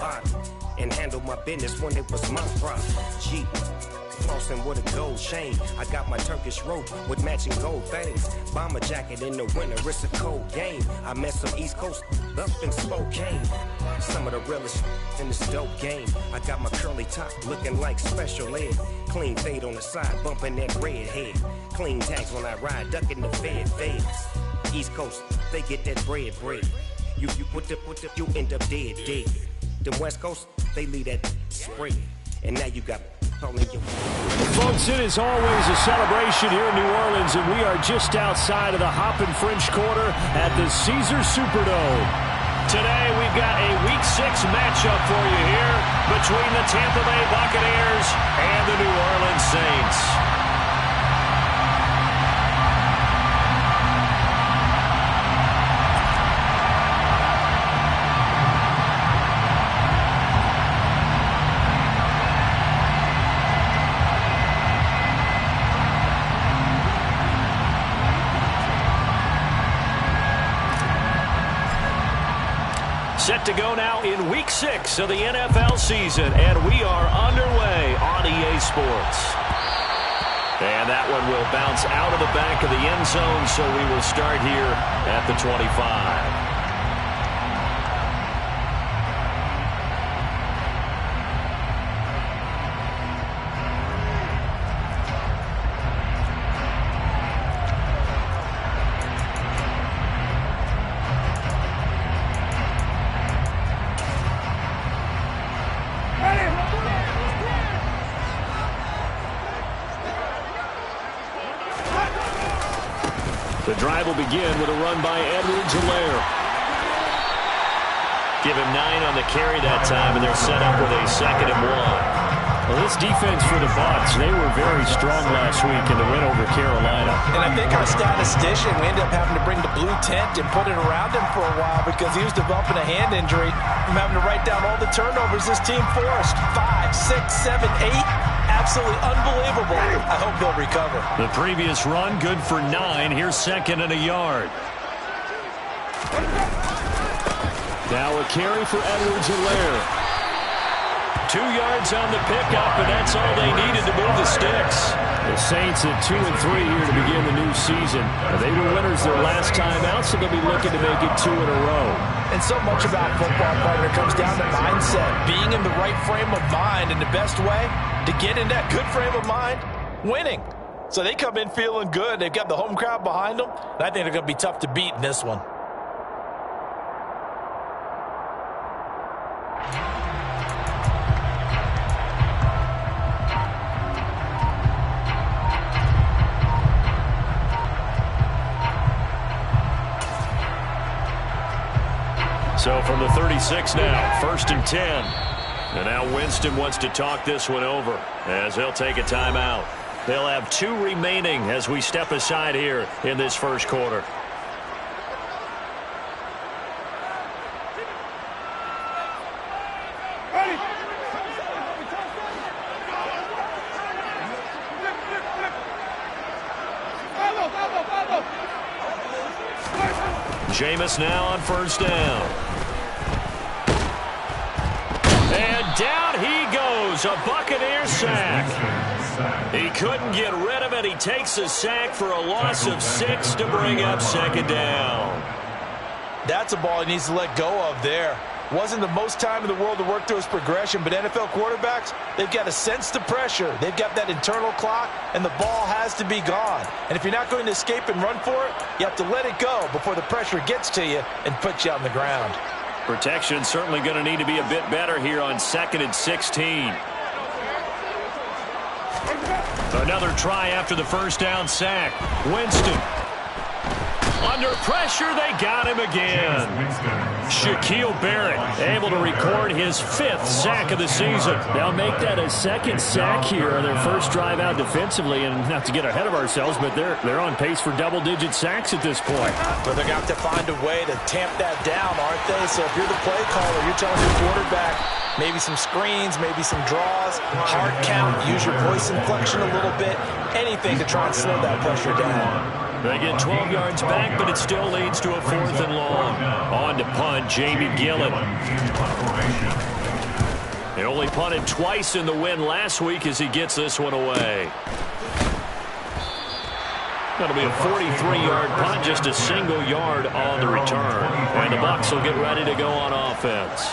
body and handle my business when it was my problem. G. Flossing with a gold chain. I got my Turkish rope with matching gold things. Bomber jacket in the winter, it's a cold game. I met some East Coast up in Spokane. Some of the realest in this dope game. I got my curly top looking like special ed. Clean fade on the side, bumping that red head. Clean tags when I ride, ducking the feds. East Coast, they get that bread. You you end up dead. The West Coast, they leave that spray. And now you got Folks, it is always a celebration here in New Orleans, and we are just outside of the Hoppin' French Quarter at the Caesars Superdome. Today, we've got a Week 6 matchup for you here between the Tampa Bay Buccaneers and the New Orleans Saints. Set to go now in Week 6 of the NFL season, and we are underway on EA Sports. And that one will bounce out of the back of the end zone, so we will start here at the 25. The drive will begin with a run by Edwards-Helaire. Give him 9 on the carry that time, and they're set up with a 2nd and 1. Well, this defense for the Bucs, they were very strong last week in the win over Carolina. And I think our statistician, we ended up having to bring the blue tent and put it around him for a while because he was developing a hand injury from having to write down all the turnovers this team forced. 5, 6, 7, 8. Absolutely unbelievable. I hope they'll recover. The previous run, good for 9. Here's 2nd and a yard. Now a carry for Edwards-Helaire. 2 yards on the pickup, and that's all they needed to move the sticks. The Saints at 2 and 3 here to begin the new season. They were winners their last time out, so they'll be looking to make it 2 in a row. And so much about football, partner, comes down to mindset. Being in the right frame of mind, and the best way to get in that good frame of mind, winning. So they come in feeling good. They've got the home crowd behind them, and I think they're going to be tough to beat in this one. So from the 36 now, 1st and 10. And now Winston wants to talk this one over as he'll take a timeout. They'll have 2 remaining as we step aside here in this first quarter. Jameis now on 1st down. And down he goes, a Buccaneer sack. He couldn't get rid of it. He takes a sack for a loss of 6 to bring up 2nd down. That's a ball he needs to let go of there. Wasn't the most time in the world to work through his progression, but NFL quarterbacks, they've got to sense the pressure. They've got that internal clock, and the ball has to be gone. And if you're not going to escape and run for it, you have to let it go before the pressure gets to you and puts you on the ground. Protection certainly going to need to be a bit better here on 2nd and 16. Another try after the 1st down sack. Winston. Under pressure, they got him again. Shaquille Barrett able to record his 5th sack of the season. They'll make that a 2nd sack here on their first drive out defensively. And not to get ahead of ourselves, but they're on pace for double-digit sacks at this point. But they're going to have to find a way to tamp that down, aren't they? So if you're the play caller, you're telling your quarterback, maybe some screens, maybe some draws, hard count, use your voice inflection a little bit, anything to try and slow that pressure down. They get 12 yards back, but it still leads to a 4th and long. On to punt, Jamie Gillen. only punted twice in the win last week as he gets this one away. That'll be a 43-yard punt, just a single yard on the return. And the Bucs will get ready to go on offense.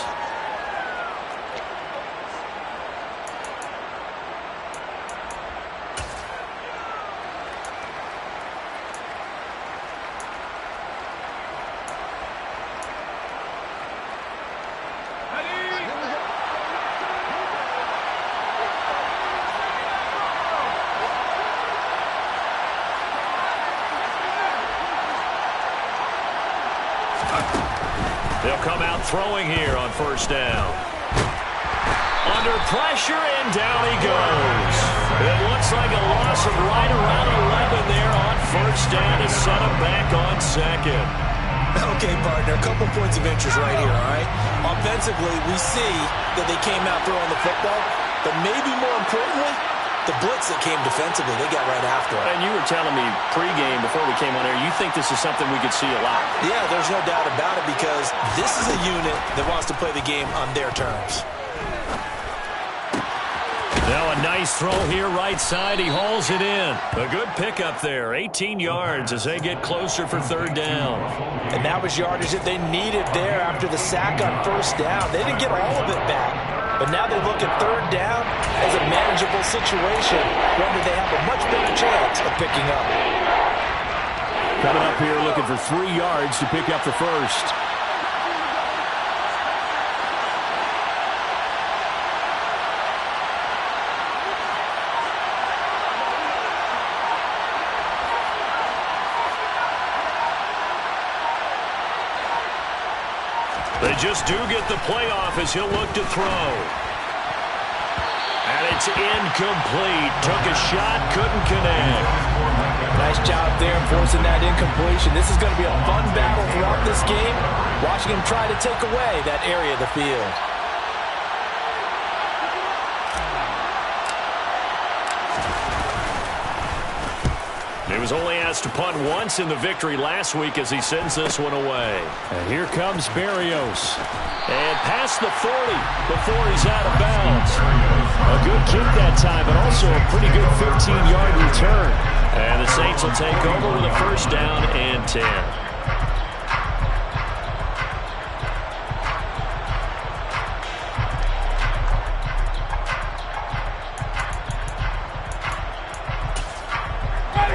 They'll come out throwing here on first down. Under pressure, and down he goes. It looks like a loss of right around 11 there on first down to set him back on second. Okay, partner, a couple points of interest right here, all right? Offensively, we see that they came out throwing the football, but maybe more importantly, the blitz that came defensively, they got right after it. And you were telling me pregame before we came on air, you think this is something we could see a lot. Yeah, there's no doubt about it because this is a unit that wants to play the game on their terms. Now a nice throw here right side. He hauls it in. A good pickup there. 18 yards as they get closer for third down. And that was yardage that they needed there after the sack on first down. They didn't get all of it back. But now they look at third down as a manageable situation, one that they have a much better chance of picking up. Coming up here looking for 3 yards to pick up the first. They just do get the playoff as he'll look to throw. And it's incomplete. Took a shot, couldn't connect. Nice job there forcing that incompletion. This is going to be a fun battle throughout this game. Watching him try to take away that area of the field. He was only asked to punt once in the victory last week as he sends this one away. And here comes Berrios. And past the 40 before he's out of bounds. A good kick that time, but also a pretty good 15-yard return. And the Saints will take over with a first down and 10.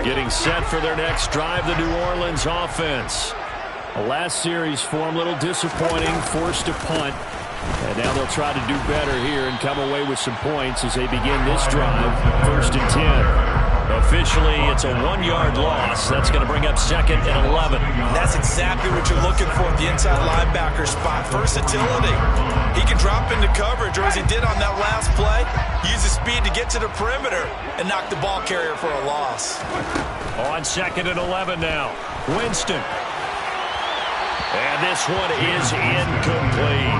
Getting set for their next drive, the New Orleans offense. The last series for them, a little disappointing, forced to punt. And now they'll try to do better here and come away with some points as they begin this drive, 1st and 10. Officially, it's a 1-yard loss. That's going to bring up 2nd and 11. That's exactly what you're looking for at the inside linebacker spot. Versatility. He can drop into coverage, or as he did on that last play, use his speed to get to the perimeter and knock the ball carrier for a loss. On 2nd and 11 now. Winston. And this one is incomplete.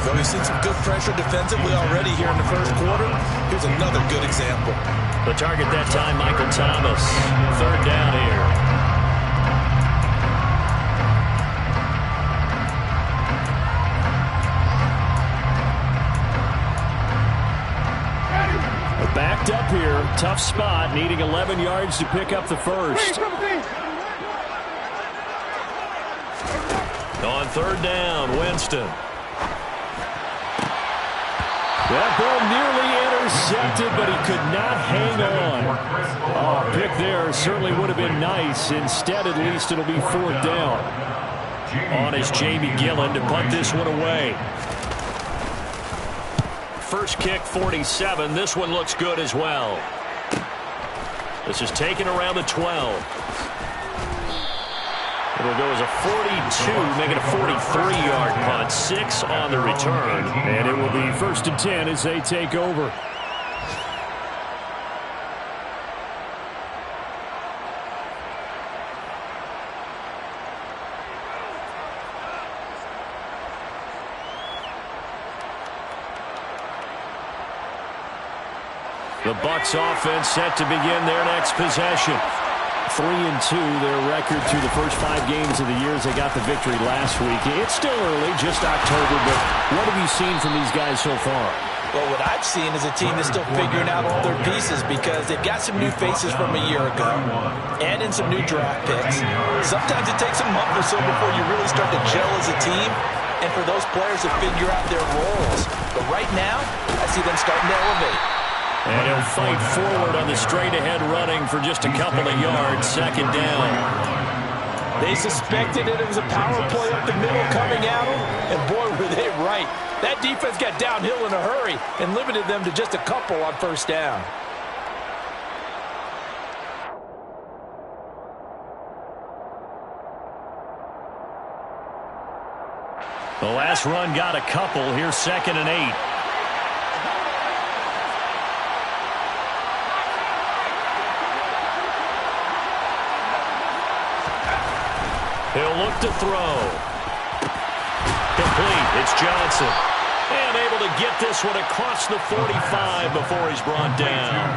So we've seen some good pressure defensively already here in the first quarter. Here's another good example. The target that time, Michael Thomas. 3rd down here. Backed up here. Tough spot. Needing 11 yards to pick up the first. On 3rd down, Winston. That ball nearly intercepted, but he could not hang on. Oh, pick there certainly would have been nice. Instead, at least, it'll be 4th down. On is Jamie Gillen to punt this one away. First kick, 47. This one looks good as well. This is taken around the 12. It'll go as a 42, making a 43-yard punt. 6 on the return. And it will be 1st and 10 as they take over. The Bucs offense set to begin their next possession. 3-2, their record through the first 5 games of the year as they got the victory last week. It's still early, just October, but what have you seen from these guys so far? Well, what I've seen is a team that's still figuring out all their pieces because they've got some new faces from a year ago and in some new draft picks. Sometimes it takes a month or so before you really start to gel as a team and for those players to figure out their roles. But right now, I see them starting to elevate. And he'll fight forward on the straight-ahead running for just a couple of yards, second down. They suspected it was a power play up the middle coming at them, and boy, were they right. That defense got downhill in a hurry and limited them to just a couple on first down. The last run got a couple. Here's 2nd and 8. He'll look to throw. Complete. It's Johnson. And able to get this one across the 45 before he's brought down.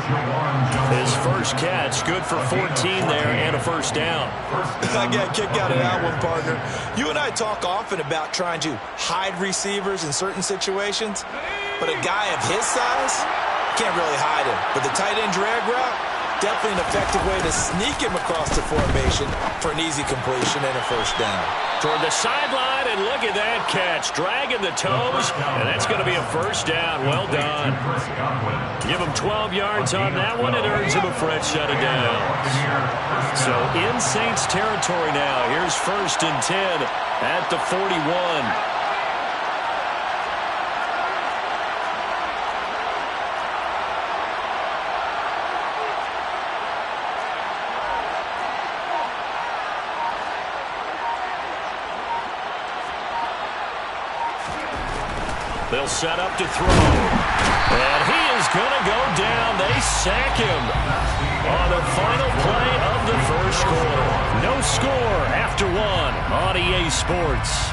His first catch, good for 14 there and a first down. I got a kick out of that one, partner. You and I talk often about trying to hide receivers in certain situations, but a guy of his size can't really hide him. But the tight end drag route, definitely an effective way to sneak him across the formation for an easy completion and a first down. Toward the sideline, and look at that catch. Dragging the toes, and that's going to be a first down. Well done. Give him 12 yards on that one. It earns him a fresh set of downs. So in Saints territory now. Here's 1st and 10 at the 41. They'll set up to throw. And he is going to go down. They sack him on the final play of the first quarter. No score after 1 on EA Sports.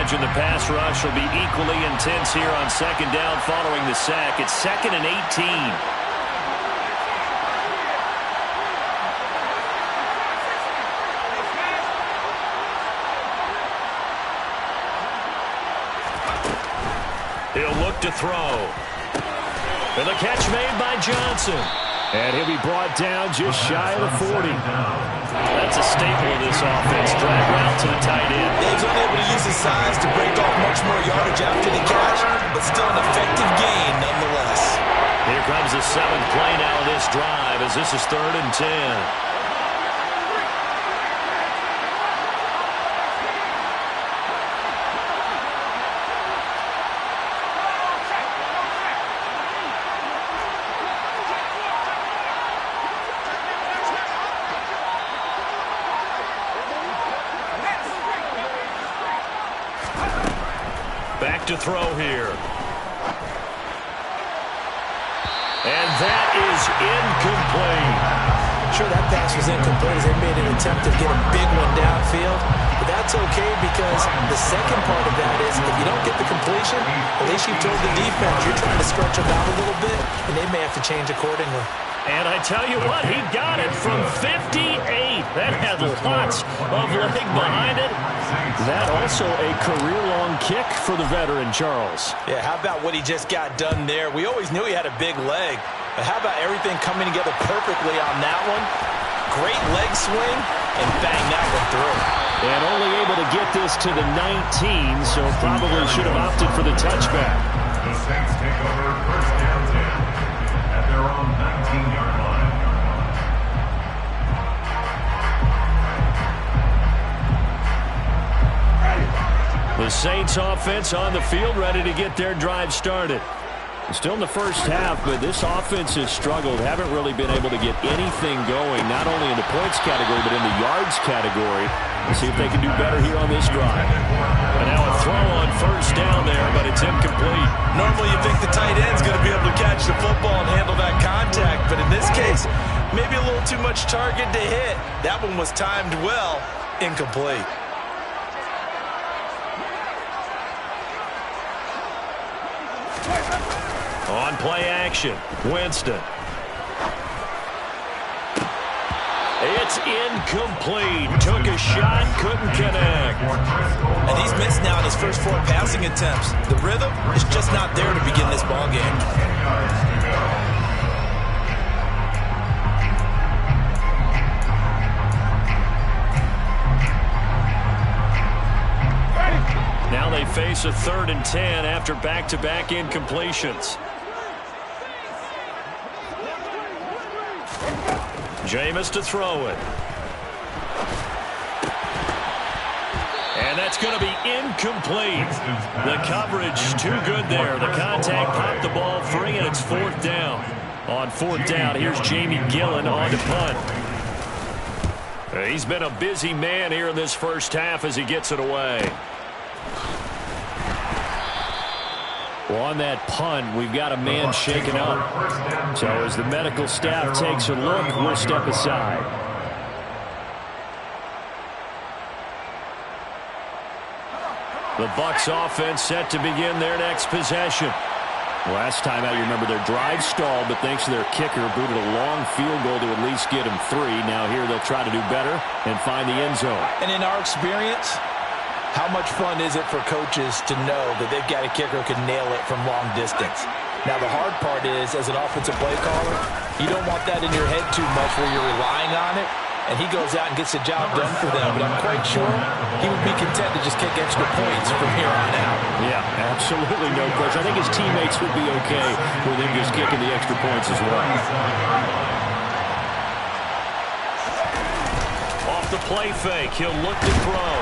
The pass rush will be equally intense here on 2nd down following the sack. It's 2nd and 18. He'll look to throw. And the catch made by Johnson. And he'll be brought down just shy of the 40. That's a staple of this offense. Drag route to the tight end. Dave's unable to use his size to break off much more yardage after the catch, but still an effective gain nonetheless. Here comes the 7th play now of this drive as this is 3rd and 10. To throw here. And that is incomplete. Sure, that pass was incomplete as they made an attempt to get a big one downfield. But that's okay because the second part of that is if you don't get the completion, at least you've told the defense you're trying to stretch them out a little bit, and they may have to change accordingly. And I tell you what, he got it from 58. That had lots of leg behind it. That also a career-long kick for the veteran, Charles. Yeah, how about what he just got done there? We always knew he had a big leg. But how about everything coming together perfectly on that one? Great leg swing, and bang that one through. And only able to get this to the 19, so probably should have opted for the touchback. The Saints take over 1st down 10 at their own 19-yard line. The Saints offense on the field, ready to get their drive started. Still in the first half, but this offense has struggled. Haven't really been able to get anything going, not only in the points category, but in the yards category. Let's see if they can do better here on this drive. And now a throw on 1st down there, but it's incomplete. Normally you think the tight end's going to be able to catch the football and handle that contact, but in this case, maybe a little too much target to hit. That one was timed well, incomplete. play action. Winston. It's incomplete. Took a shot, couldn't connect. And he's missed now in his first 4 passing attempts. The rhythm is just not there to begin this ball game. Now they face a 3rd and 10 after back-to-back incompletions. Jameis to throw it. And that's going to be incomplete. The coverage too good there. The contact popped the ball free, and it's 4th down. On 4th down, here's Jamie Gillen on to punt. He's been a busy man here in this first half as he gets it away. Well, on that punt, we've got a man shaken up. So as the medical staff takes a look, we'll step aside. The Bucs offense set to begin their next possession. Last time out, you remember their drive stalled, but thanks to their kicker, booted a long field goal to at least get them 3. Now here they'll try to do better and find the end zone. And in our experience, how much fun is it for coaches to know that they've got a kicker who can nail it from long distance? Now, the hard part is, as an offensive play caller, you don't want that in your head too much where you're relying on it, and he goes out and gets the job done for them. But I'm quite sure he would be content to just kick extra points from here on out. Yeah, absolutely no question. I think his teammates would be okay with him just kicking the extra points as well. The play fake. He'll look to throw.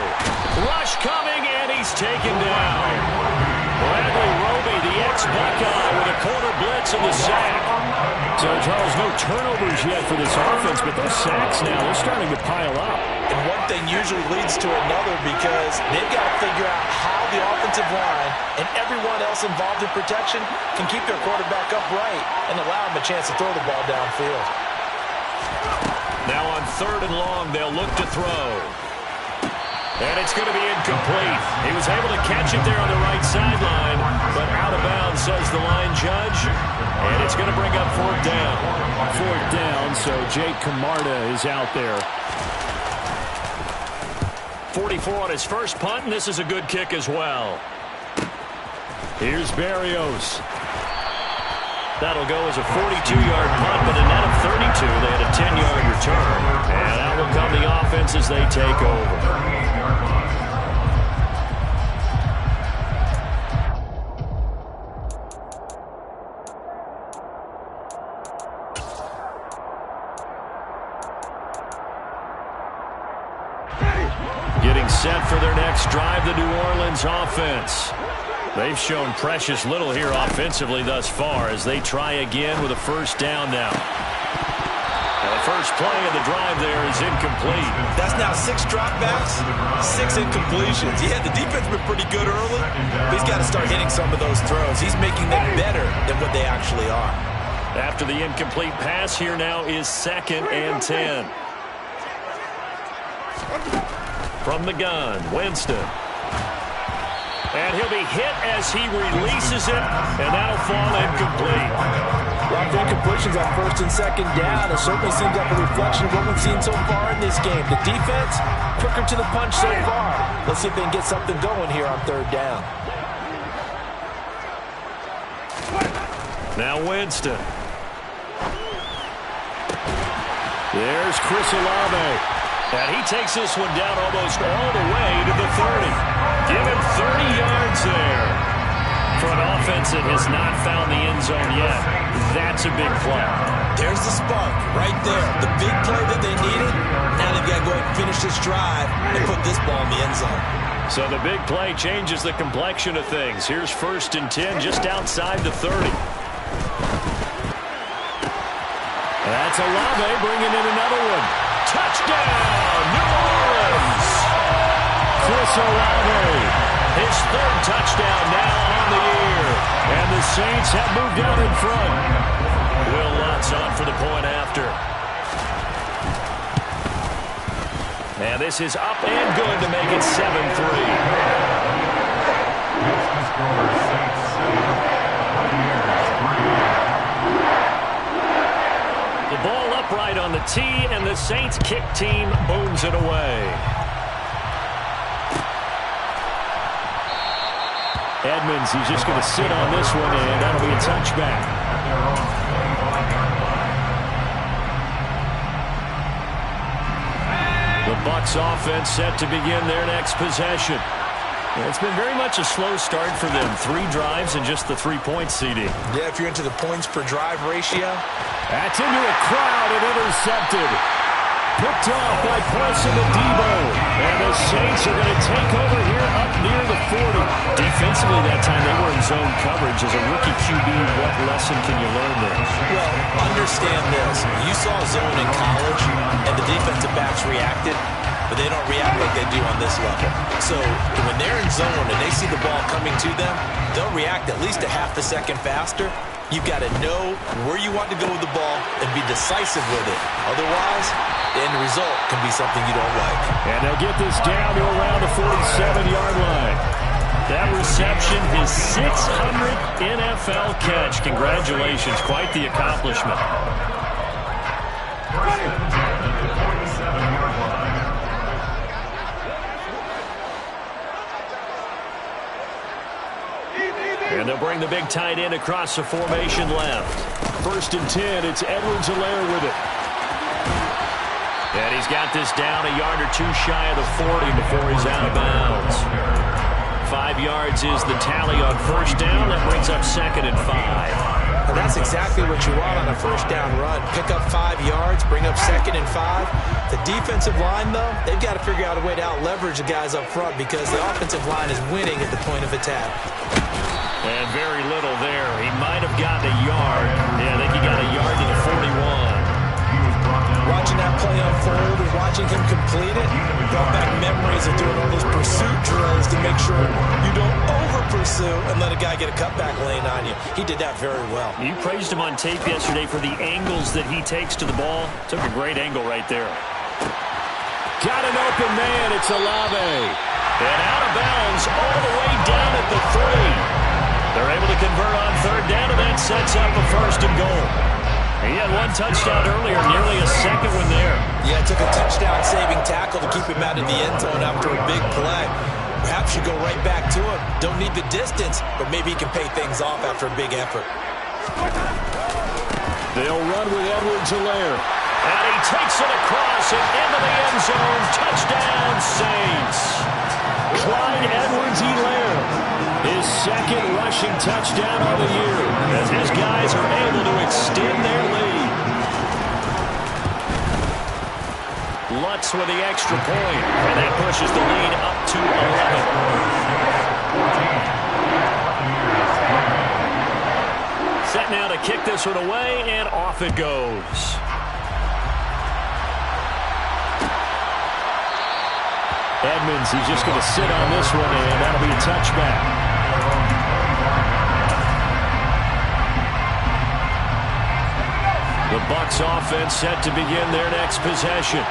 Rush coming, and he's taken down. Bradley Roby, the ex-Buckeye, with a corner blitz and the sack. So, Charles, no turnovers yet for this offense, but those sacks now, they're starting to pile up. And one thing usually leads to another because they've got to figure out how the offensive line and everyone else involved in protection can keep their quarterback upright and allow him a chance to throw the ball downfield. Now on 3rd and long, they'll look to throw. And it's going to be incomplete. He was able to catch it there on the right sideline, but out of bounds, says the line judge. And it's going to bring up 4th down. 4th down, so Jake Camarda is out there. 44 on his first punt, and this is a good kick as well. Here's Berrios. That'll go as a 42-yard punt, but a net of 32. They had a 10-yard return. And out will come the offense as they take over. Getting set for their next drive, the New Orleans offense. They've shown precious little here offensively thus far as they try again with a 1st down now. The first play of the drive there is incomplete. That's now 6 dropbacks, 6 incompletions. Yeah, the defense has been pretty good early, but he's got to start hitting some of those throws. He's making them better than what they actually are. After the incomplete pass, here now is 2nd and 10. From the gun, Winston. And he'll be hit as he releases it, and that'll fall incomplete. A lot of incompletions on 1st and 2nd down. It certainly seems like a reflection of what we've seen so far in this game. The defense, quicker to the punch so far. Let's see if they can get something going here on 3rd down. Now Winston. There's Chris Olave. And he takes this one down almost all the way to the 30. Give him 30 yards there. For an offense that has not found the end zone yet, that's a big play. There's the spark right there. The big play that they needed. Now they've got to go ahead and finish this drive and put this ball in the end zone. So the big play changes the complexion of things. Here's 1st and 10 just outside the 30. That's Olave bringing in another one. Touchdown, New Orleans! Chris Olave, his 3rd touchdown now on the year. And the Saints have moved out in front. Will Lutz on for the point after. And this is up and good to make it 7-3. upright on the tee, and the Saints kick team booms it away. Edmonds, he's just going to sit on this one, and that'll be a touchback. The Bucs offense set to begin their next possession. It's been very much a slow start for them. 3 drives and just the 3-point CD. Yeah, if you're into the points per drive ratio. That's into a crowd and intercepted. Picked off by Paulson and Debo. And the Saints are going to take over here up near the 40. Defensively that time, they were in zone coverage. As a rookie QB, what lesson can you learn there? Well, understand this. You saw zone in college, and the defensive backs reacted, but they don't react like they do on this level. So when they're in zone and they see the ball coming to them, they'll react at least a half a second faster. You've got to know where you want to go with the ball and be decisive with it. Otherwise, the end result can be something you don't like. And they'll get this down to around the 47-yard line. That reception, his 600th NFL catch. Congratulations. Quite the accomplishment. And they'll bring the big tight end across the formation left. 1st and 10, it's Edwards-Helaire with it. And he's got this down a yard or 2 shy of the 40 before he's out of bounds. 5 yards is the tally on 1st down. That brings up 2nd and 5. And that's exactly what you want on a 1st down run. Pick up 5 yards, bring up 2nd and 5. The defensive line, though, they've got to figure out a way to out-leverage the guys up front because the offensive line is winning at the point of attack. And very little there. He might have gotten a yard. Yeah, I think he got a yard to the 41. Watching that play unfold and watching him complete it brought back memories of doing all those pursuit drills to make sure you don't over-pursue and let a guy get a cutback lane on you. He did that very well. You praised him on tape yesterday for the angles that he takes to the ball. Took a great angle right there. Got an open man. It's Olave. And out of bounds all the way down at the 3. They're able to convert on 3rd down, and that sets up a 1st and goal. He had 1 touchdown earlier, nearly a 2nd one there. Yeah, it took a touchdown-saving tackle to keep him out of the end zone after a big play. Perhaps you go right back to him. Don't need the distance, but maybe he can pay things off after a big effort. They'll run with Edwards-Helaire. And he takes it across and into the end zone. Touchdown, Saints. Clyde Edwards-Helaire, his 2nd rushing touchdown of the year, as his guys are able to extend their lead. Lutz with the extra point, and that pushes the lead up to 11. Set now to kick this one away, and off it goes. Edmonds, he's just going to sit on this one, and that'll be a touchback. The Bucs offense set to begin their next possession.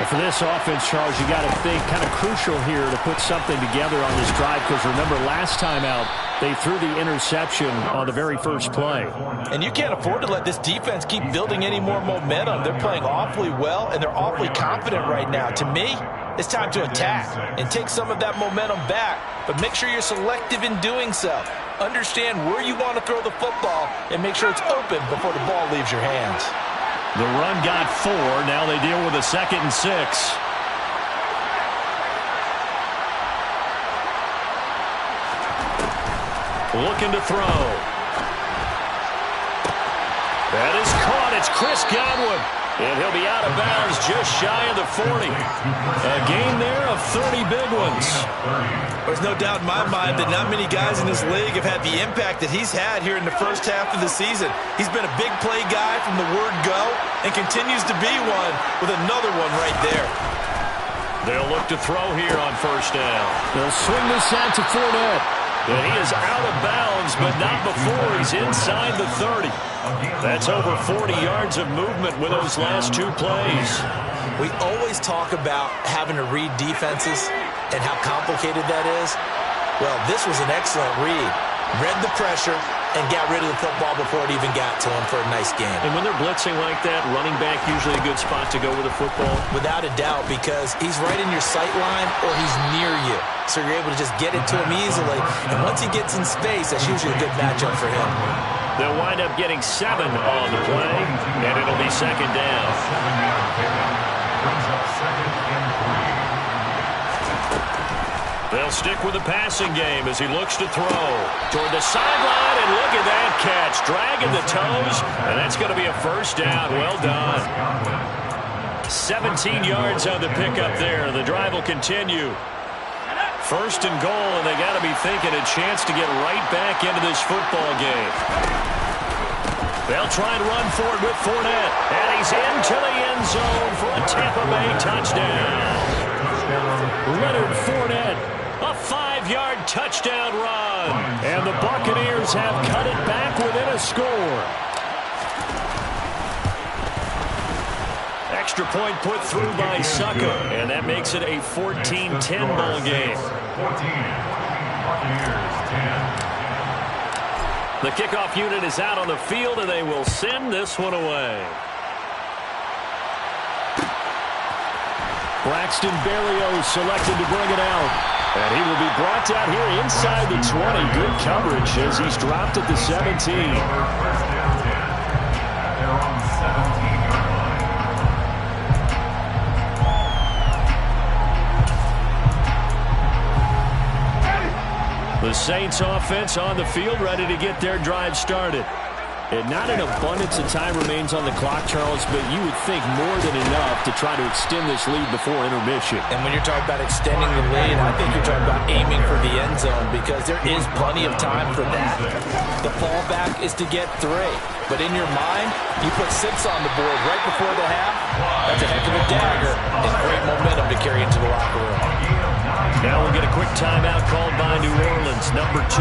And for this offense, Charles, you got to think kind of crucial here to put something together on this drive because remember last time out, they threw the interception on the very first play. And you can't afford to let this defense keep building any more momentum. They're playing awfully well, and they're awfully confident right now. To me, it's time to attack and take some of that momentum back, but make sure you're selective in doing so. Understand where you want to throw the football and make sure it's open before the ball leaves your hands. The run got 4. Now they deal with a 2nd and 6. Looking to throw. That is caught. It's Chris Godwin. And he'll be out of bounds just shy of the 40. A gain there of 30 big ones. There's no doubt in my mind that not many guys in this league have had the impact that he's had here in the first half of the season. He's been a big play guy from the word go and continues to be one with another one right there. They'll look to throw here on 1st down. They'll swing this out to Fournette. And he is out of bounds, but not before he's inside the 30. That's over 40 yards of movement with those last 2 plays. We always talk about having to read defenses and how complicated that is. Well, this was an excellent read. Read the pressure, and got rid of the football before it even got to him for a nice game. And when they're blitzing like that, running back usually a good spot to go with the football? Without a doubt, because he's right in your sight line or he's near you. So you're able to just get it to him easily. And once he gets in space, that's usually a good matchup for him. They'll wind up getting 7 on the play, and it'll be second down. They'll stick with the passing game as he looks to throw toward the sideline, and look at that catch, dragging the toes, and that's going to be a first down. Well done. 17 yards on the pickup there. The drive will continue. First and goal, and they got to be thinking a chance to get right back into this football game. They'll try and run for it with Fournette, and he's into the end zone for a Tampa Bay touchdown. Leonard Fournette, a 5-yard touchdown run, and the Buccaneers have cut it back within a score. Extra point put through by Sucker, and that makes it a 14-10 ball game. 14, Buccaneers 10. The kickoff unit is out on the field, and they will send this one away. Braxton Berrios selected to bring it out. And he will be brought down here inside the 20. Good coverage as he's dropped at the 17. First down 10 at their own 17-yard line. The Saints offense on the field, ready to get their drive started. And not an abundance of time remains on the clock, Charles, but you would think more than enough to try to extend this lead before intermission. And when you're talking about extending the lead, I think you're talking about aiming for the end zone because there is plenty of time for that. The fallback is to get 3. But in your mind, you put 6 on the board right before the half. That's a heck of a dagger and great momentum to carry into the locker room. Now we'll get a quick timeout called by New Orleans, number 2,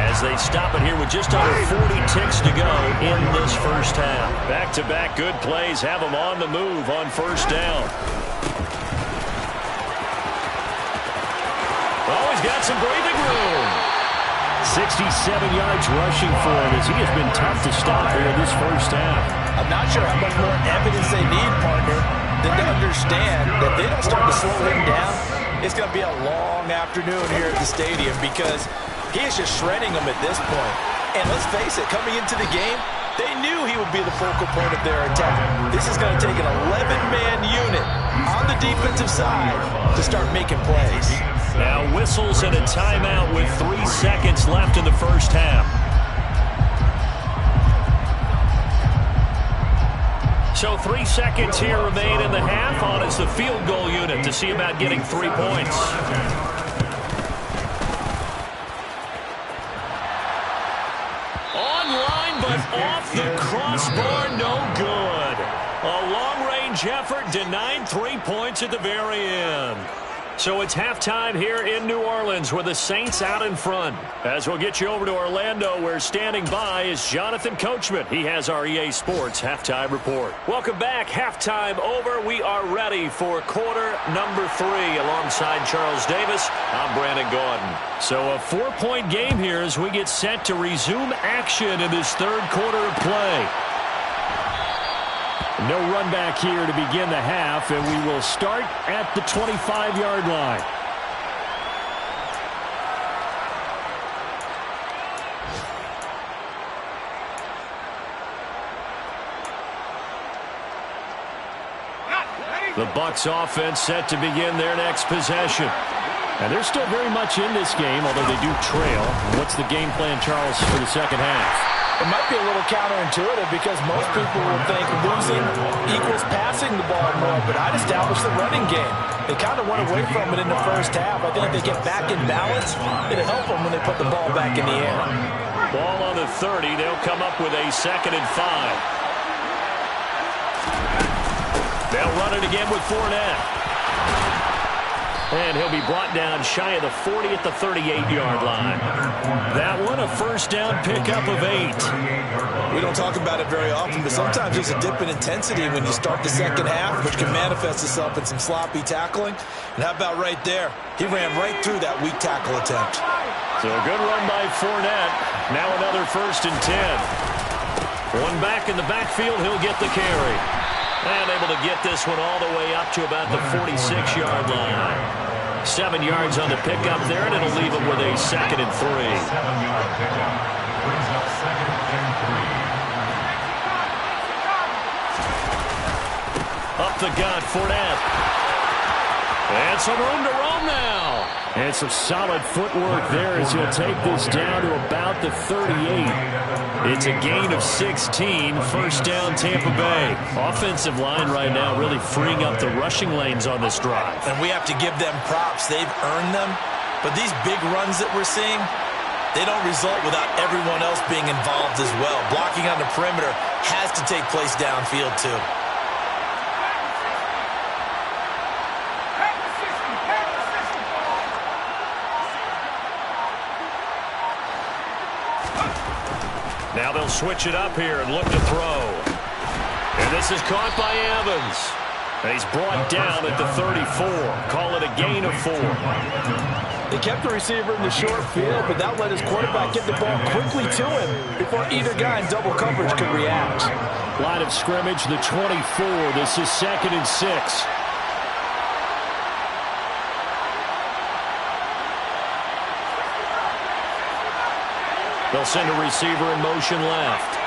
as they stop it here with just under 40 ticks to go in this first half. Back-to-back good plays have them on the move on first down. Oh, he's got some breathing room. 67 yards rushing for him as he has been tough to stop here in this first half. I'm not sure how much more evidence they need, partner, than to understand that they don't start to slow him down. It's going to be a long afternoon here at the stadium because he is just shredding them at this point. And let's face it, coming into the game, they knew he would be the focal point of their attack. This is going to take an 11-man unit on the defensive side to start making plays. Now whistles and a timeout with 3 seconds left in the first half. So 3 seconds here remain in the half. On is the field goal unit to see about getting 3 points. Online, but off the crossbar, no good. A long-range effort denied 3 points at the very end. So it's halftime here in New Orleans with the Saints out in front. As we'll get you over to Orlando, where standing by is Jonathan Coachman. He has our EA Sports halftime report. Welcome back. Halftime over. We are ready for quarter number 3. Alongside Charles Davis, I'm Brandon Gaudin. So a 4-point game here as we get set to resume action in this third quarter of play. No run back here to begin the half, and we will start at the 25-yard line. The Bucs offense set to begin their next possession. And they're still very much in this game, although they do trail. What's the game plan, Charles, for the second half? It might be a little counterintuitive because most people will think losing equals passing the ball more, but I'd establish the running game. They kind of went away from it in the first half. I think if they get back in balance, it'll help them when they put the ball back in the air. Ball on the 30. They'll come up with a 2nd and 5. They'll run it again with Fournette. And he'll be brought down shy of the 40 at the 38-yard line. That one, a first down pickup of 8. We don't talk about it very often, but sometimes there's a dip in intensity when you start the second half, which can manifest itself in some sloppy tackling. And how about right there? He ran right through that weak tackle attempt. So a good run by Fournette. Now another 1st and 10. One back in the backfield, he'll get the carry. And able to get this one all the way up to about the 46-yard line. 7 yards on the pickup there, and it'll leave him with a 2nd and 3. 7-yard pickup. Brings up 2nd and 3. Up the gut, Fournette. And some room to roam now. And some solid footwork there as he'll take this down to about the 38. It's a gain of 16, 1st down Tampa Bay. Offensive line right now really freeing up the rushing lanes on this drive. And we have to give them props. They've earned them. But these big runs that we're seeing, they don't result without everyone else being involved as well. Blocking on the perimeter has to take place downfield too. Now they'll switch it up here and look to throw. And this is caught by Evans. And he's brought down at the 34. Call it a gain of 4. They kept the receiver in the short field, but that let his quarterback get the ball quickly to him before either guy in double coverage could react. Line of scrimmage, the 24. This is 2nd and 6. They'll send a receiver in motion left.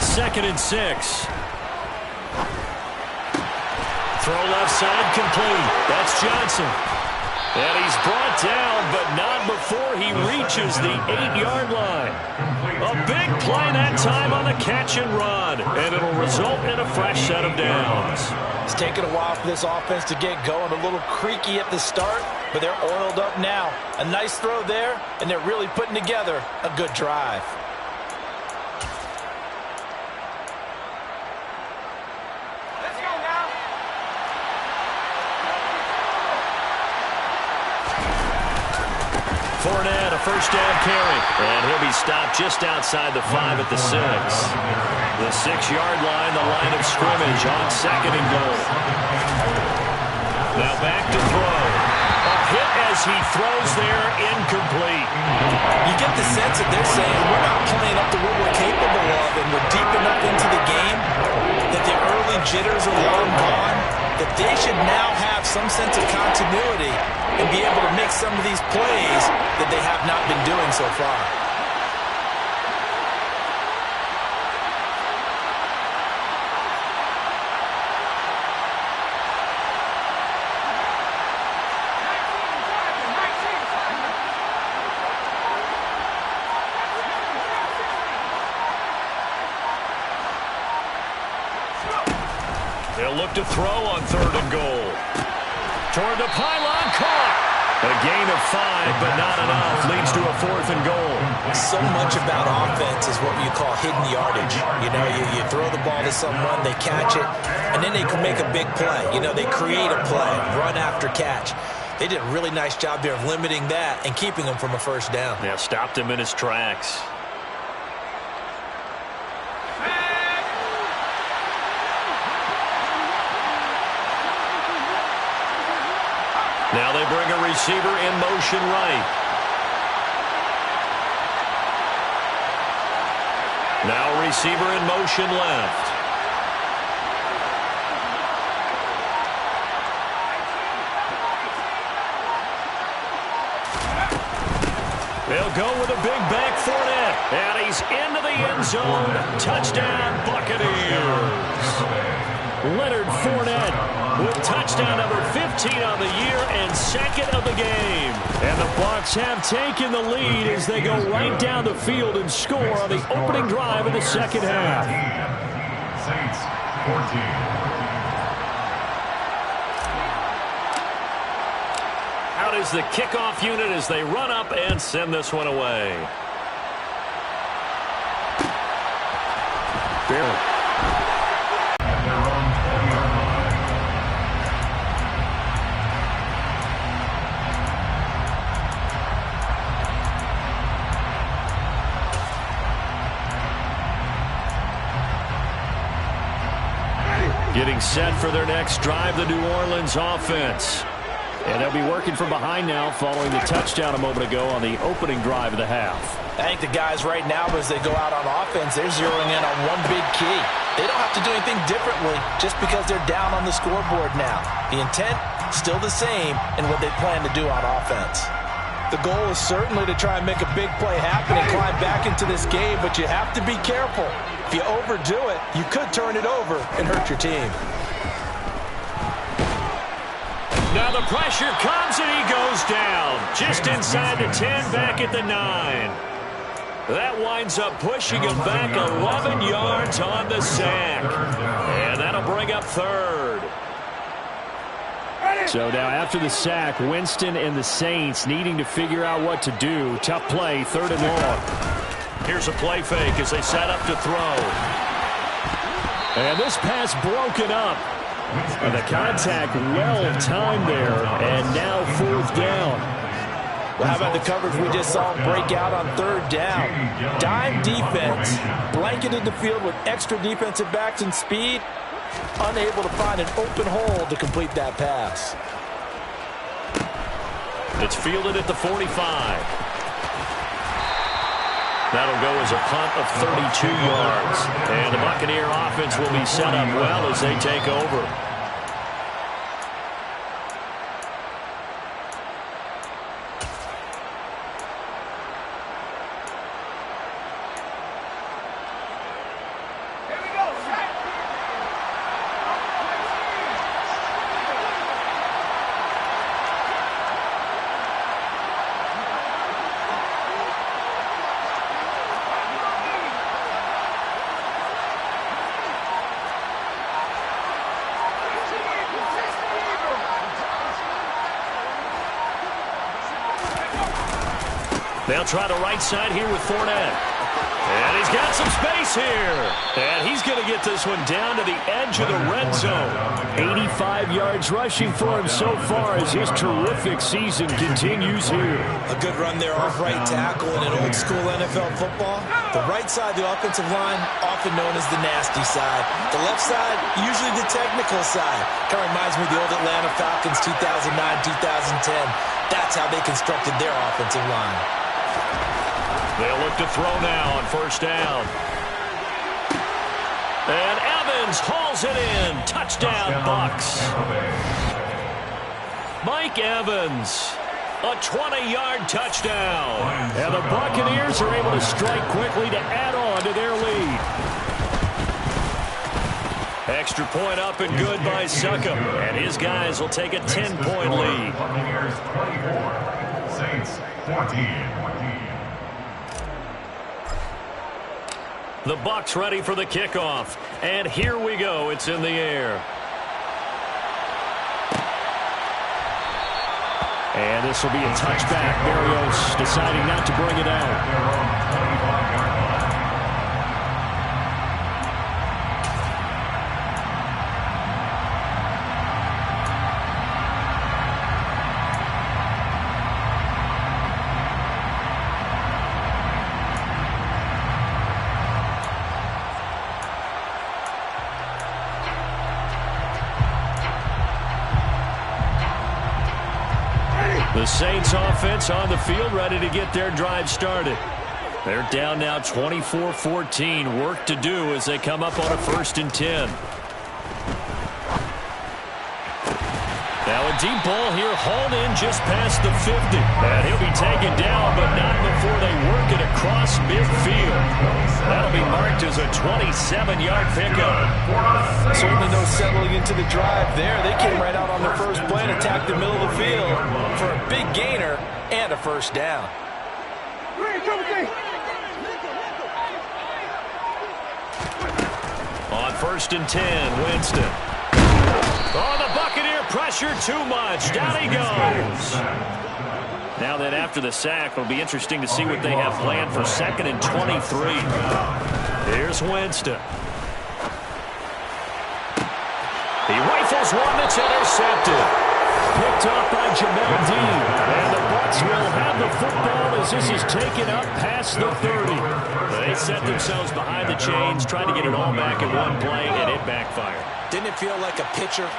Second and 6. Throw left side complete. That's Johnson. And he's brought down, but not before he reaches the 8-yard line. A big play that time on the catch and run. And it'll result in a fresh set of downs. It's taken a while for this offense to get going. A little creaky at the start, but they're oiled up now. A nice throw there, and they're really putting together a good drive. Let's go now. Fournette, a 1st down carry. And he'll be stopped just outside the 5 at the 6. The 6-yard line, the line of scrimmage on 2nd and goal. Now back to throw. A hit as he throws there, incomplete. You get the sense that they're saying we're not playing up to what we're capable of, and we're deep enough into the game that the early jitters are long gone, that they should now have some sense of continuity and be able to make some of these plays that they have not been doing so far. They'll look to throw on 3rd and goal. Toward the pylon, caught. A gain of 5, but not enough. Leads to a 4th and goal. So much about offense is what you call hidden yardage. You know, you throw the ball to someone, they catch it, and then they can make a big play. You know, they create a play, run after catch. They did a really nice job there of limiting that and keeping him from a 1st down. Yeah, stopped him in his tracks. Now they bring a receiver in motion right. Now a receiver in motion left. They'll go with a big back Fournette. And he's into the end zone. Touchdown, Buccaneers. Leonard Fournette with touchdown number 15 on the year and 2nd of the game. And the Bucs have taken the lead as they go right down the field and score on the opening drive of the 2nd half. Saints 14. Out is the kickoff unit as they run up and send this one away. Barely. Getting set for their next drive, the New Orleans offense. And they'll be working from behind now following the touchdown a moment ago on the opening drive of the half. I think the guys right now, as they go out on offense, they're zeroing in on one big key. They don't have to do anything differently just because they're down on the scoreboard now. The intent, still the same in what they plan to do on offense. The goal is certainly to try and make a big play happen and climb back into this game, but you have to be careful. If you overdo it, you could turn it over and hurt your team. Now the pressure comes and he goes down. Just inside the 10, back at the 9. That winds up pushing him back 11 yards on the sack. And that'll bring up third. So now after the sack, Winston and the Saints needing to figure out what to do. Tough play, 3rd and long. Here's a play fake as they set up to throw. And this pass broken up. And the contact well-timed there, and now 4th down. Well, how about the coverage we just saw break out on 3rd down? Dime defense, blanketed the field with extra defensive backs and speed, unable to find an open hole to complete that pass. It's fielded at the 45. That'll go as a punt of 32 yards. And the Buccaneer offense will be set up well as they take over. They'll try the right side here with Fournette. And he's got some space here. And he's going to get this one down to the edge of the red zone. 85 yards rushing for him so far as his terrific season continues here. A good run there off right tackle in an old school NFL football. The right side of the offensive line, often known as the nasty side. The left side, usually the technical side. Kind of reminds me of the old Atlanta Falcons 2009-2010. That's how they constructed their offensive line. They'll look to throw now on 1st down. And Evans hauls it in. Touchdown, Bucs. Mike Evans, a 20-yard touchdown. And the Buccaneers are able to strike quickly to add on to their lead. Extra point up and good by Succop. And his guys will take a 10-point lead. Buccaneers 24, Saints 14. The Bucs ready for the kickoff. And here we go. It's in the air. And this will be a touchback. Berrios deciding not to bring it out. The Saints offense on the field ready to get their drive started. They're down now 24-14. Work to do as they come up on a 1st and 10. Now a deep ball here hauled in just past the 50. And he'll be taken down, but not before they work it across midfield. That'll be marked as a 27-yard pickup. Certainly no settling into the drive there. They came right out on their first play and attacked the middle of the field for a big gainer and a 1st down. On 1st and 10, Winston. Oh, the Buccaneer pressure too much. Down he goes. Now that after the sack, it'll be interesting to see what they have planned for 2nd and 23. Here's Winston. He rifles one that's intercepted. Picked up by Jamel Dean. And the will have the football as this is taken up past the 30. They set themselves behind the chains, trying to get it all back in one play, and it backfired. Didn't it feel like a pitcher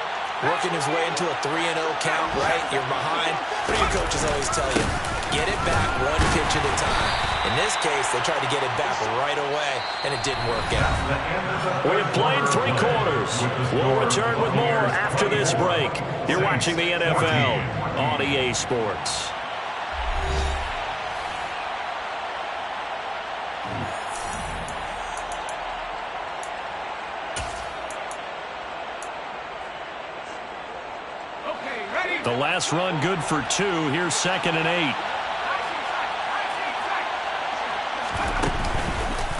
working his way into a 3-0 count, right? You're behind. What do your coaches always tell you? Get it back one pitch at a time. In this case, they tried to get it back right away, and it didn't work out. We have played 3 quarters. We'll return with more after this break. You're watching the NFL on EA Sports. The last run good for 2. Here's 2nd and 8.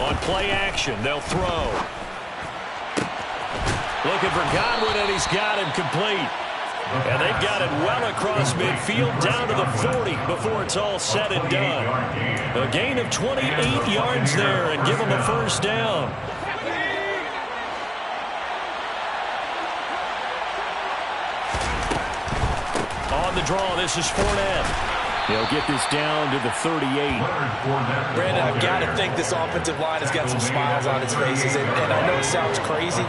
On play action, they'll throw. Looking for Godwin, and he's got him complete. And they've got it well across midfield down to the 40 before it's all said and done. A gain of 28 yards there and give them a first down. On the draw, this is Fournette. They'll get this down to the 38. Brandon, I've got to think this offensive line has got some smiles on its faces. And I know it sounds crazy,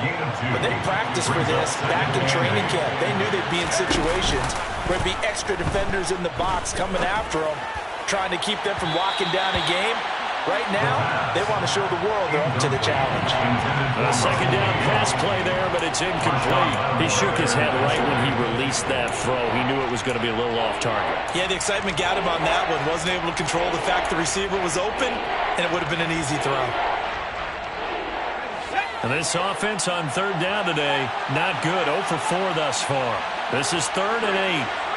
but they practiced for this back in training camp. They knew they'd be in situations where there'd be extra defenders in the box coming after them, trying to keep them from locking down a game. Right now, they want to show the world they're up to the challenge. A second down pass play there, but it's incomplete. He shook his head right when he released that throw. He knew it was going to be a little off target. Yeah, the excitement got him on that one. Wasn't able to control the fact the receiver was open, and it would have been an easy throw. And this offense on 3rd down today, not good. 0 for 4 thus far. This is 3rd and 8.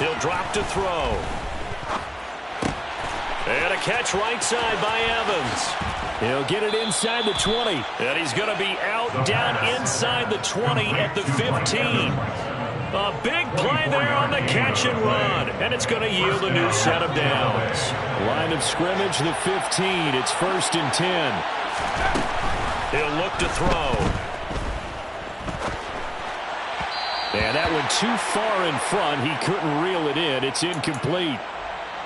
He'll drop to throw. And a catch right side by Evans. He'll get it inside the 20. And he's going to be out down inside the 20 at the 15. A big play there on the catch and run. And it's going to yield a new set of downs. Line of scrimmage, the 15. It's 1st and 10. He'll look to throw. And that one too far in front. He couldn't reel it in. It's incomplete.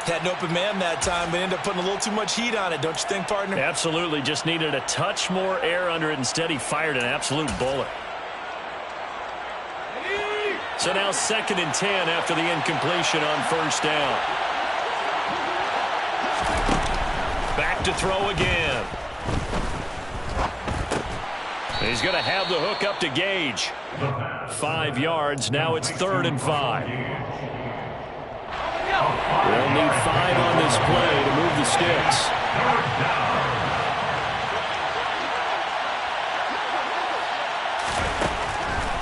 Had an open man that time, but ended up putting a little too much heat on it, don't you think, partner? Absolutely. Just needed a touch more air under it. Instead, he fired an absolute bullet. So now 2nd and 10 after the incompletion on 1st down. Back to throw again. He's going to have the hook up to Gage. 5 yards. Now it's 3rd and 5. They'll need 5 on this play to move the sticks.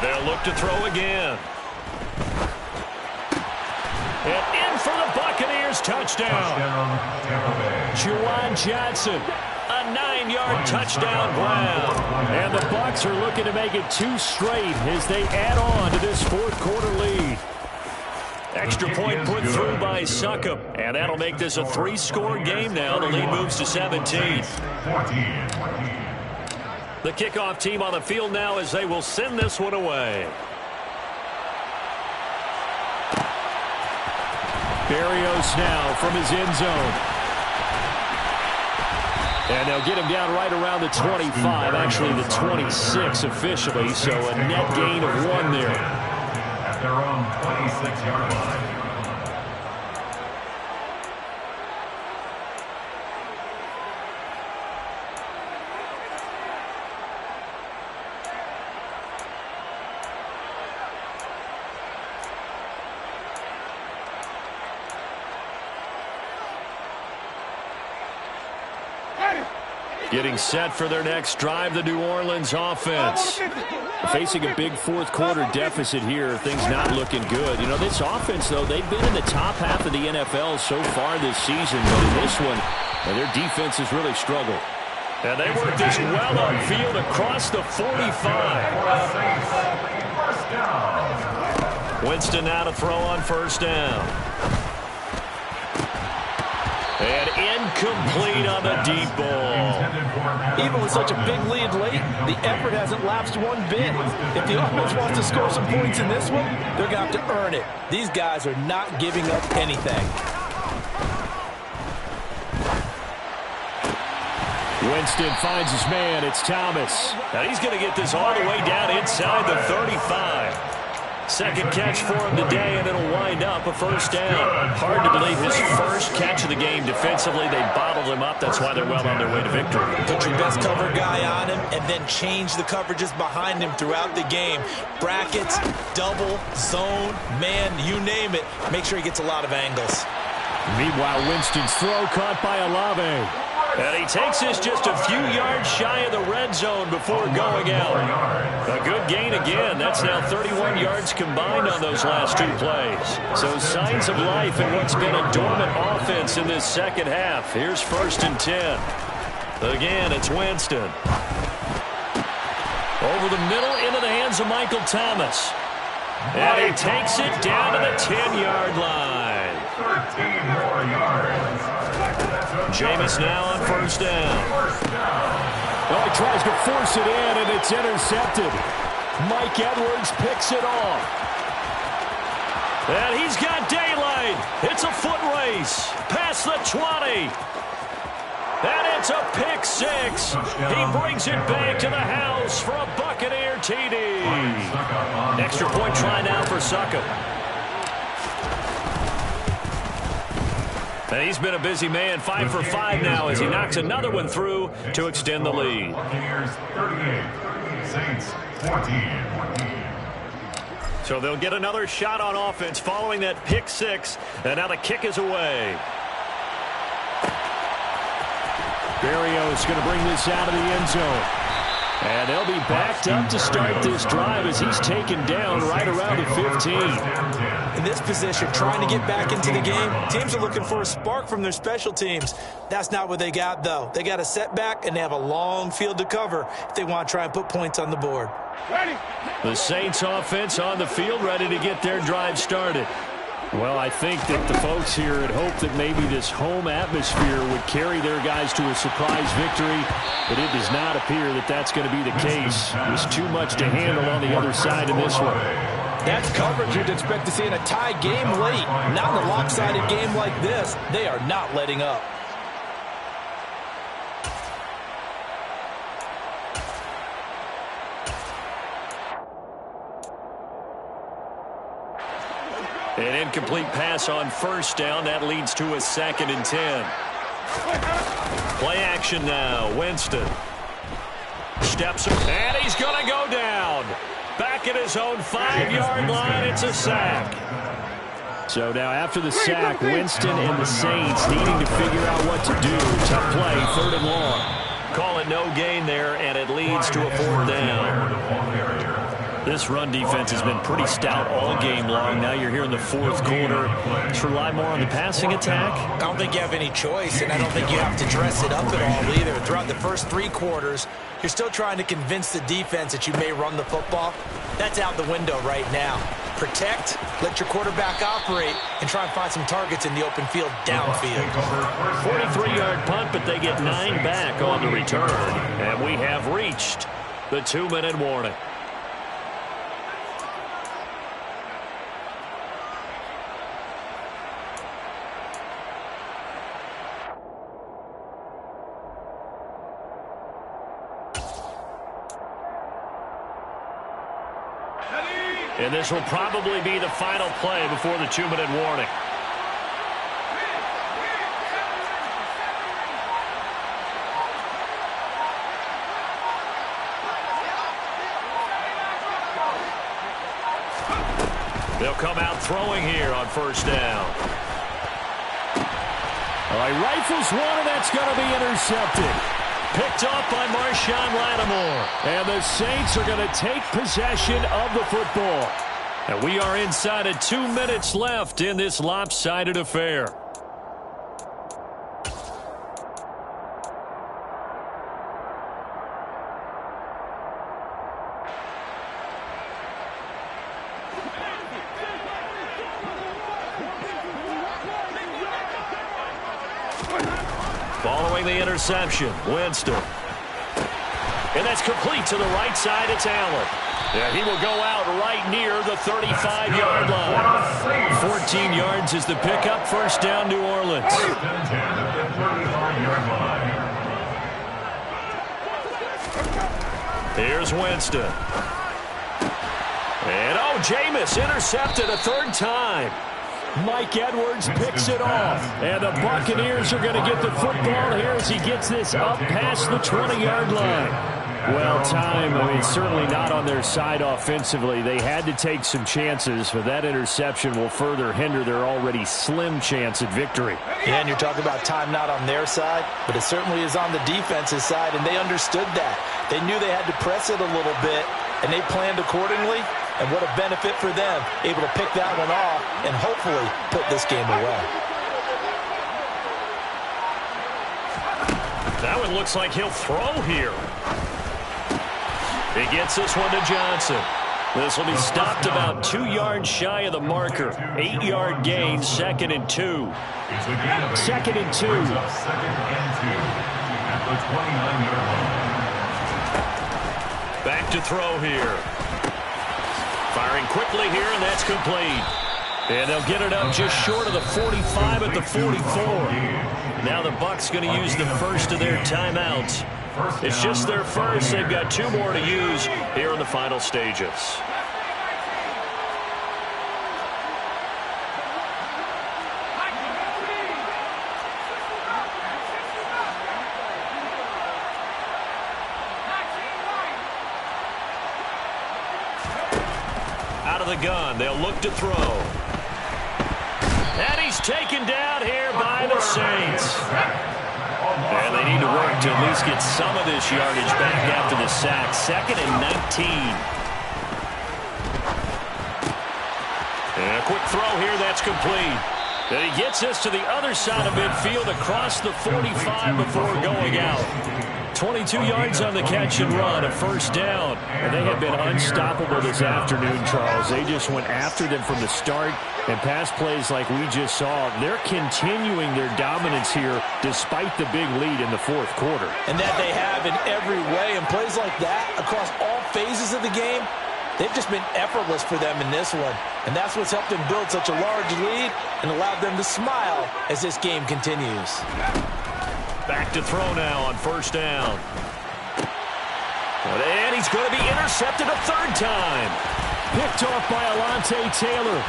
They'll look to throw again. And in for the Buccaneers touchdown. Juwan Johnson. A 9-yard touchdown ground. And the Bucs are looking to make it 2 straight as they add on to this 4th quarter lead. Extra point put through by Succop. And that'll make this a 3-score game now. The lead moves to 17. The kickoff team on the field now as they will send this one away. Berrios now from his end zone. And they'll get him down right around the 25, actually the 26 officially, so a net gain of 1 there. At their own 26-yard line. Getting set for their next drive, the New Orleans offense. Facing a big 4th quarter deficit here, things not looking good. You know, this offense, though, they've been in the top half of the NFL so far this season, but in this one, their defense has really struggled. And they work this well upfield across the 45. Winston now to throw on 1st down. And incomplete on the deep ball. Even with such a big lead late, the effort hasn't lapsed one bit. If the offense wants to score some points in this one, they're going to have to earn it. These guys are not giving up anything. Winston finds his man. It's Thomas. And he's going to get this all the way down inside the 35. Second catch for him today, and it'll wind up a first down. Hard to believe his first catch of the game defensively. They bottled him up. That's why they're well on their way to victory. Put your best cover guy on him and then change the coverages behind him throughout the game. Brackets, double, zone, man, you name it. Make sure he gets a lot of angles. Meanwhile, Winston's throw caught by Olave. And he takes this just a few yards shy of the red zone before going out. A good gain again. That's now 31 yards combined on those last two plays. So signs of life in what's been a dormant offense in this second half. Here's 1st and 10. Again, it's Winston. Over the middle into the hands of Michael Thomas. And he takes it down to the 10-yard line. 13 more yards. Jameis now on first down. Oh, he tries to force it in, and it's intercepted. Mike Edwards picks it off. And he's got daylight. It's a foot race. Past the 20. And it's a pick six. He brings it back to the house for a Buccaneer TD. Extra point try now for Suckup. And he's been a busy man, 5 for 5 now as he knocks another one through to extend the lead. Buccaneers 38, Saints 14. So they'll get another shot on offense following that pick six. And now the kick is away. Berrios going to bring this out of the end zone. And they'll be backed up to start this drive as he's taken down right around the 15. In this position, trying to get back into the game, teams are looking for a spark from their special teams. That's not what they got, though. They got a setback, and they have a long field to cover if they want to try and put points on the board. The Saints offense on the field ready to get their drive started. Well, I think that the folks here had hoped that maybe this home atmosphere would carry their guys to a surprise victory, but it does not appear that that's going to be the case. There's too much to handle on the other side in this one. That's coverage you'd expect to see in a tie game late. Not in a lopsided game like this. They are not letting up. An incomplete pass on first down. That leads to a 2nd and 10. Play action now. Winston steps and he's going to go down. Back at his own 5-yard line. It's a sack. So now after the sack, Winston and the Saints needing to figure out what to do. Tough play, 3rd and long. Call it no gain there, and it leads to a 4th down. This run defense has been pretty stout all game long. Now you're here in the 4th quarter. Just rely more on the passing attack. I don't think you have any choice, and I don't think you have to dress it up at all either. Throughout the first 3 quarters, you're still trying to convince the defense that you may run the football. That's out the window right now. Protect, let your quarterback operate, and try and find some targets in the open field downfield. 43-yard punt, but they get 9 back on the return. And we have reached the 2-minute warning. And this will probably be the final play before the 2-minute warning. They'll come out throwing here on first down. All right, rifles one, and that's going to be intercepted. Picked up by Marshawn Lattimore. And the Saints are going to take possession of the football. And we are inside of 2 minutes left in this lopsided affair. Following the interception, Winston. And that's complete to the right side. It's Allen. Yeah, he will go out right near the 35-yard line. 14 yards is the pickup. First down, New Orleans. Here's Winston. And, oh, Jameis intercepted a third time. Mike Edwards picks it off. And the Buccaneers are going to get the football here as he gets this up past the 20-yard line. Well, certainly not on their side offensively. They had to take some chances, but that interception will further hinder their already slim chance at victory. Yeah, and you're talking about time not on their side, but it certainly is on the defense's side, and they understood that. They knew they had to press it a little bit, and they planned accordingly, and what a benefit for them, able to pick that one off and hopefully put this game away. That one looks like he'll throw here. He gets this one to Johnson. This will be stopped about 2 yards shy of the marker. 8-yard gain, 2nd and 2. 2nd and 2. Second and 2 at the 29-yard line. Back to throw here. Firing quickly here, and that's complete. And they'll get it up just short of the 45 at the 44. Now the Bucs going to use the first of their timeouts. It's just their first. They've got 2 more to use here in the final stages. Out of the gun, they'll look to throw. And he's taken down here by the Saints. And they need to work to at least get some of this yardage back after the sack. 2nd and 19. And a quick throw here, that's complete. And he gets this to the other side of midfield across the 45 before going out. 22 yards on the catch and run, a first down. And they have been unstoppable this afternoon, Charles. They just went after them from the start. And pass plays like we just saw, they're continuing their dominance here despite the big lead in the 4th quarter. And that they have in every way. And plays like that across all phases of the game, they've just been effortless for them in this one. And that's what's helped them build such a large lead and allowed them to smile as this game continues. Back to throw now on first down. And he's going to be intercepted a third time. Picked off by Alontae Taylor.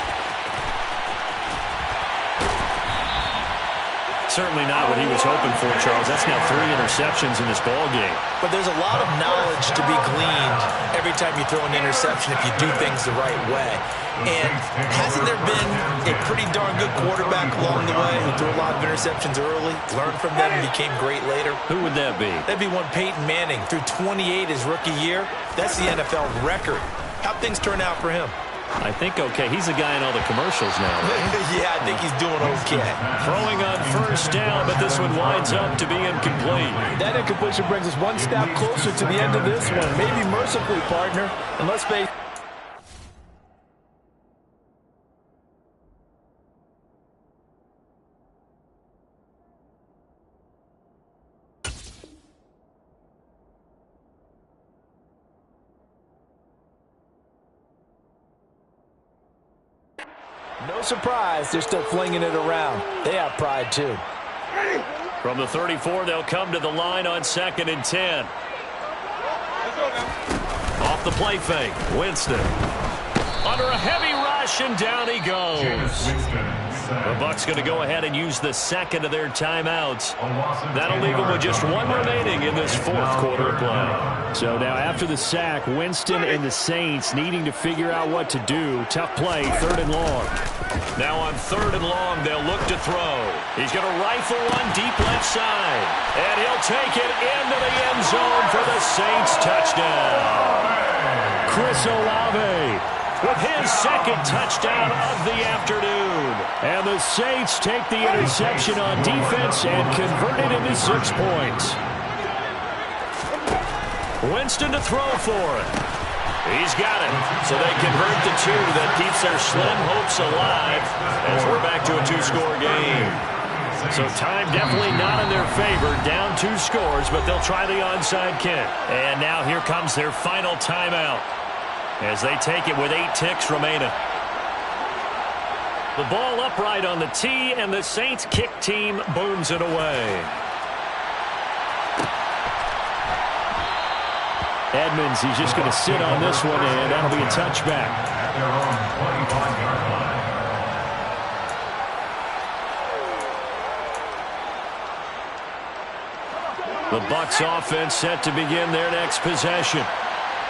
Certainly not what he was hoping for, Charles. That's now 3 interceptions in this ball game. But there's a lot of knowledge to be gleaned every time you throw an interception if you do things the right way. And hasn't there been a pretty darn good quarterback along the way who threw a lot of interceptions early, learned from them, and became great later? Who would that be? That'd be one Peyton Manning. Threw 28 his rookie year. That's the NFL record. How'd things turn out for him? I think okay. He's the guy in all the commercials now, right? Yeah, I think he's doing okay. Throwing on first down, but this one winds up to be incomplete. That incompletion brings us one step closer to the end of this one. Maybe mercifully, partner. And let's face it. No surprise, they're still flinging it around. They have pride, too. From the 34, they'll come to the line on 2nd and 10. Off the play fake, Winston. Under a heavy rush, and down he goes. The Bucs going to go ahead and use the second of their timeouts. That'll leave them with just 1 remaining in this 4th quarter of play. So now after the sack, Winston and the Saints needing to figure out what to do. Tough play, 3rd and long. Now on 3rd and long, they'll look to throw. He's going to rifle one deep left side. And he'll take it into the end zone for the Saints touchdown. Chris Olave with his 2nd touchdown of the afternoon. And the Saints take the interception on defense and convert it into 6 points. Winston to throw for it. He's got it. So they convert the 2 that keeps their slim hopes alive as we're back to a 2-score game. So time definitely not in their favor. Down 2 scores, but they'll try the onside kick. And now here comes their final timeout as they take it with 8 ticks remaining. The ball upright on the tee, and the Saints kick team booms it away. Edmonds, he's just going to sit on this one, and that'll be a touchback. At their own 25-yard line. The Bucs offense set to begin their next possession.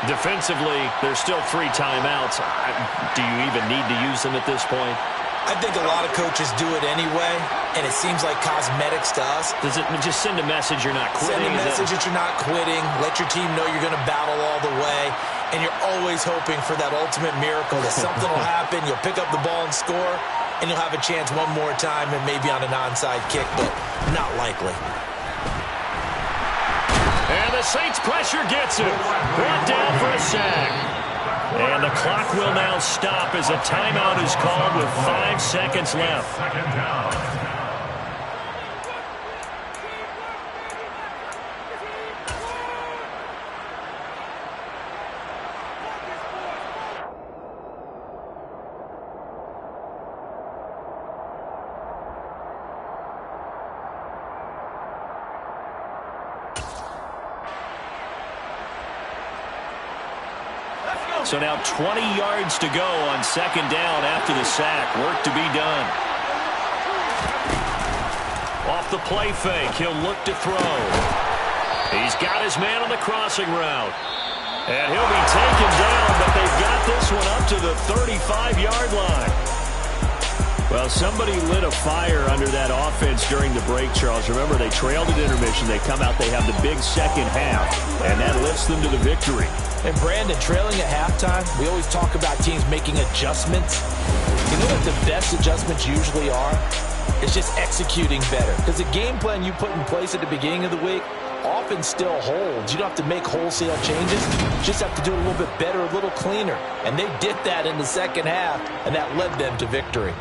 Defensively, there's still 3 timeouts. Do you even need to use them at this point? I think a lot of coaches do it anyway, and it seems like cosmetics to us. Does it just send a message you're not quitting? Send a message that you're not quitting. Let your team know you're going to battle all the way, and you're always hoping for that ultimate miracle that something will happen, you'll pick up the ball and score, and you'll have a chance one more time and maybe on an onside kick, but not likely. And the Saints pressure gets him. Brought down for a sack. And the clock will now stop as a timeout is called with 5 seconds left. Second down. So now 20 yards to go on second down after the sack. Work to be done. Off the play fake, he'll look to throw. He's got his man on the crossing route. And he'll be taken down, but they've got this one up to the 35-yard line. Well, somebody lit a fire under that offense during the break, Charles. Remember, they trailed at intermission. They come out, they have the big second half, and that lifts them to the victory. And Brandon, trailing at halftime, we always talk about teams making adjustments. You know what the best adjustments usually are? It's just executing better. Because the game plan you put in place at the beginning of the week often still holds. You don't have to make wholesale changes. You just have to do it a little bit better, a little cleaner. And they did that in the second half, and that led them to victory.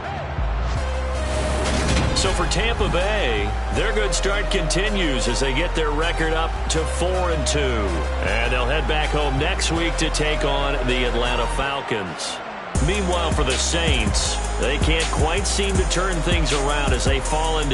So for Tampa Bay, their good start continues as they get their record up to 4-2. And they'll head back home next week to take on the Atlanta Falcons. Meanwhile, for the Saints, they can't quite seem to turn things around as they fall into